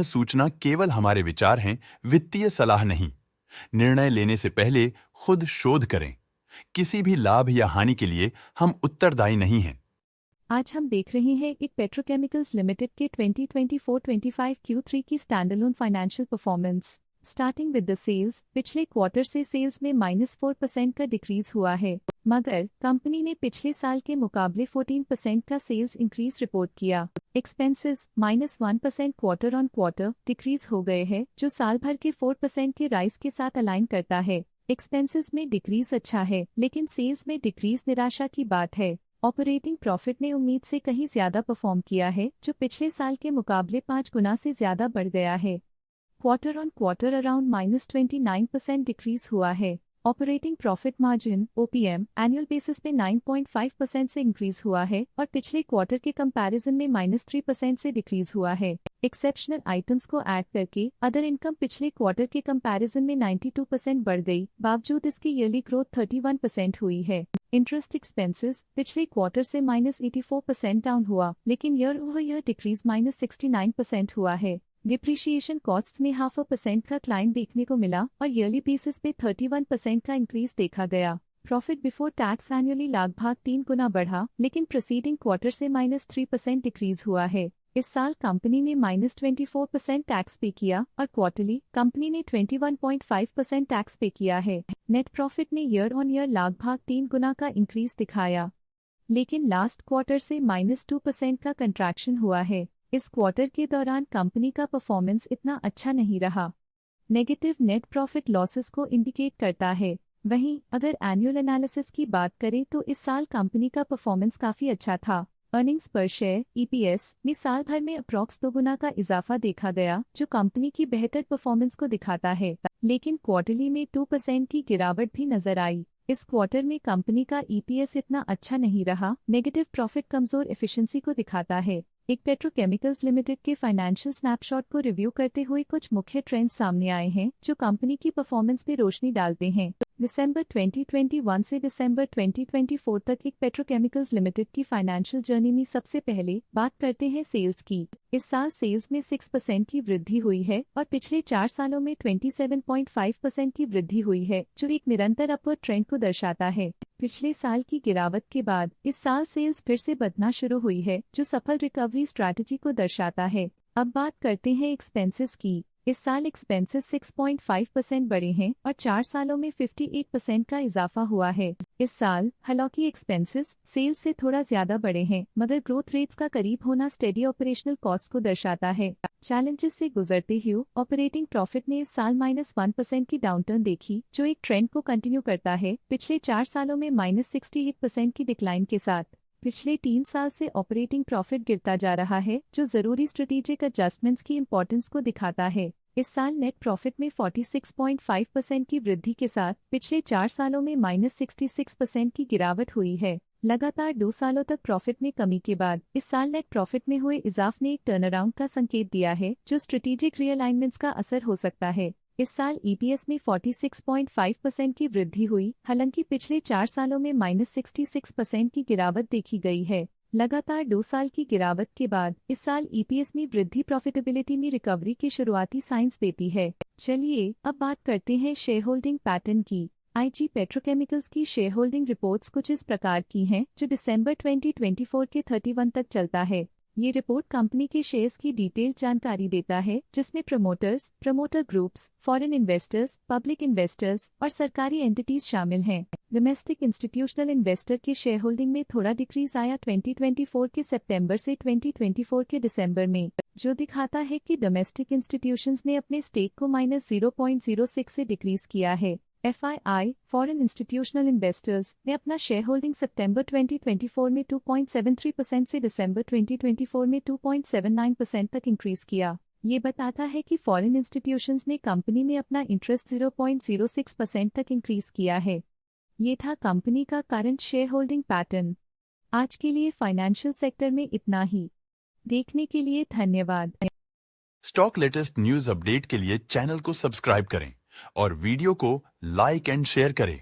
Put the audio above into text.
सूचना केवल हमारे विचार हैं, वित्तीय सलाह नहीं। निर्णय लेने से पहले खुद शोध करें। किसी भी लाभ या हानि के लिए हम उत्तरदायी नहीं हैं। आज हम देख रहे हैं एक पेट्रोकेमिकल्स लिमिटेड के 2024-25 Q3 की standalone financial performance. Starting with the sales, पिछले क्वार्टर से सेल्स में -4% का डिक्रीज हुआ है, मगर कंपनी ने पिछले साल के मुकाबले 14% का सेल्स इंक्रीज रिपोर्ट किया। Expenses -1% quarter on quarter decrease हो गए हैं, जो साल भर के 4% के राइज के साथ अलाइन करता है। एक्सपेंसेस में डिक्रीज अच्छा है, लेकिन सेल्स में डिक्रीज निराशा की बात है। ऑपरेटिंग प्रॉफिट ने उम्मीद से कहीं ज्यादा परफॉर्म किया है, जो पिछले साल के मुकाबले 5 गुना से ज्यादा बढ़ गया है। Quarter on quarter around -29% decrease हुआ है। Operating profit margin (OPM) annual basis पे 9.5% से इंक्रीज हुआ है और पिछले क्वार्टर के कंपैरिजन में -3% से डिक्रीज हुआ है। एक्सेप्शनल आइटम्स को ऐड करके अदर इनकम पिछले क्वार्टर के कंपैरिजन में 92% बढ़ गई, बावजूद इसकी ईयरली ग्रोथ 31% हुई है। इंटरेस्ट एक्सपेंसेस पिछले क्वार्टर से -84% डाउन हुआ, लेकिन ईयर ओवर ईयर डिक्रीज -69% हुआ है। डिप्रिशिएशन कॉस्ट में 0.5% का क्लाइम देखने को मिला और ईयरली बेसिस पे 31% का इंक्रीज देखा गया। प्रॉफिट बिफोर टैक्स एनुअली लगभग 3 गुना बढ़ा, लेकिन प्रीसीडिंग क्वार्टर से -3% डिक्रीज हुआ है। इस साल कंपनी ने -24% टैक्स पे किया और क्वार्टरली कंपनी ने 21.5% टैक्स पे किया है। नेट प्रॉफिट ने ईयर ऑन ईयर लगभग 3 गुना का इंक्रीज दिखाया, लेकिन लास्ट क्वार्टर से -2% का कंट्रैक्शन हुआ है। इस क्वार्टर के दौरान कंपनी का परफॉर्मेंस इतना अच्छा नहीं रहा। नेगेटिव नेट प्रॉफिट लॉसेस को इंडिकेट करता है। वहीं अगर एनुअल एनालिसिस की बात करें तो इस साल कंपनी का परफॉर्मेंस काफी अच्छा था। अर्निंग्स पर शेयर (EPS) में साल भर में अप्रॉक्स 2 गुना का इजाफा देखा गया, जो कंपनी की बेहतर परफॉर्मेंस को दिखाता है, लेकिन क्वार्टरली में 2% की गिरावट भी नजर आई। इस क्वार्टर में कंपनी का EPS इतना अच्छा नहीं रहा। नेगेटिव प्रॉफिट कमजोर एफिशिएंसी को दिखाता है। एक पेट्रोकेमिकल्स लिमिटेड के फाइनेंशियल स्नैपशॉट को रिव्यू करते हुए कुछ मुख्य ट्रेंड्स सामने आए हैं, जो कंपनी की परफॉर्मेंस पे रोशनी डालते हैं। दिसंबर 2021 से दिसंबर 2024 तक एक पेट्रोकेमिकल्स लिमिटेड की फाइनेंशियल जर्नी में सबसे पहले बात करते हैं सेल्स की। इस साल सेल्स में 6% की वृद्धि हुई है और पिछले 4 सालों में 27.5% की वृद्धि हुई है, जो एक निरंतर अपवर्ड ट्रेंड को दर्शाता है। पिछले साल की गिरावट के बाद इस साल सेल्स फिर से बढ़ना शुरू हुई है, जो सफल रिकवरी स्ट्रैटेजी को दर्शाता है। अब बात करते हैं एक्सपेंसेस की। इस साल एक्सपेंसेस 6.5% बढ़े हैं और 4 सालों में 58% का इजाफा हुआ है। इस साल हालांकि एक्सपेंसेस सेल्स से थोड़ा ज्यादा बढ़े हैं, मगर ग्रोथ रेट्स का करीब होना स्टेडी ऑपरेशनल कॉस्ट को दर्शाता है। चैलेंजेस से गुजरते हुए ऑपरेटिंग प्रॉफिट ने इस साल -1% की डाउनटर्न देखी, जो एक ट्रेंड को कंटिन्यू करता है, पिछले 4 सालों में -68% की डिक्लाइन के साथ। पिछले 3 साल से ऑपरेटिंग प्रॉफिट गिरता जा रहा है, जो जरूरी स्ट्रेटेजिक एडजस्टमेंट्स की इंपॉर्टेंस को दिखाता है। इस साल नेट प्रॉफिट में 46.5% की वृद्धि के साथ पिछले 4 सालों में -66% की गिरावट हुई है। लगातार 2 सालों तक प्रॉफिट में कमी के बाद इस साल नेट प्रॉफिट में हुए इजाफ ने एक टर्नअराउंड का संकेत दिया है, जो स्ट्रेटेजिक रीअलाइनमेंट्स का असर हो सकता है। इस साल EPS में 46.5% की वृद्धि हुई, हालांकि पिछले 4 सालों में -66% की गिरावट देखी गई है। लगातार 2 साल की गिरावट के बाद इस साल EPS में वृद्धि प्रॉफिटेबिलिटी में रिकवरी के शुरुआती साइंस देती है। चलिए अब बात करते हैं शेयर होल्डिंग पैटर्न की। IG पेट्रोकेमिकल्स की शेयर होल्डिंग रिपोर्ट्स कुछ इस प्रकार की हैं, जो दिसंबर 2024 के 31 तक चलता है। ये रिपोर्ट कंपनी के शेयर्स की डिटेल्ड जानकारी देता है, जिसमें promoters, promoter groups, foreign investors, public investors और सरकारी एंटिटीज शामिल हैं। डोमेस्टिक इंस्टीट्यूशनल इन्वेस्टर के शेयर होल्डिंग में थोड़ा डिक्रीज आया 2024 के सितंबर से 2024 के दिसंबर में, जो दिखाता है कि डोमेस्टिक इंस्टीट्यूशंस ने अपने स्टेक को -0.06 से डिक्रीज किया है। FII फॉरेन इंस्टीट्यूशनल इन्वेस्टर्स ने अपना शेयर होल्डिंग सितंबर 2024 में 2.73% से दिसंबर 2024 में 2.79% तक इंक्रीज किया। ये बताता है कि फॉरेन इंस्टीट्यूशंस ने कंपनी में अपना इंटरेस्ट 0.06% तक इंक्रीज किया है। ये था कंपनी का करंट शेयर होल्डिंग पैटर्न। आज के लिए फाइनेंशियल सेक्टर में इतना ही। देखने के लिए धन्यवाद। स्टॉक लेटेस्ट न्यूज अपडेट के लिए चैनल को सब्सक्राइब करें और वीडियो को लाइक एंड शेयर करें।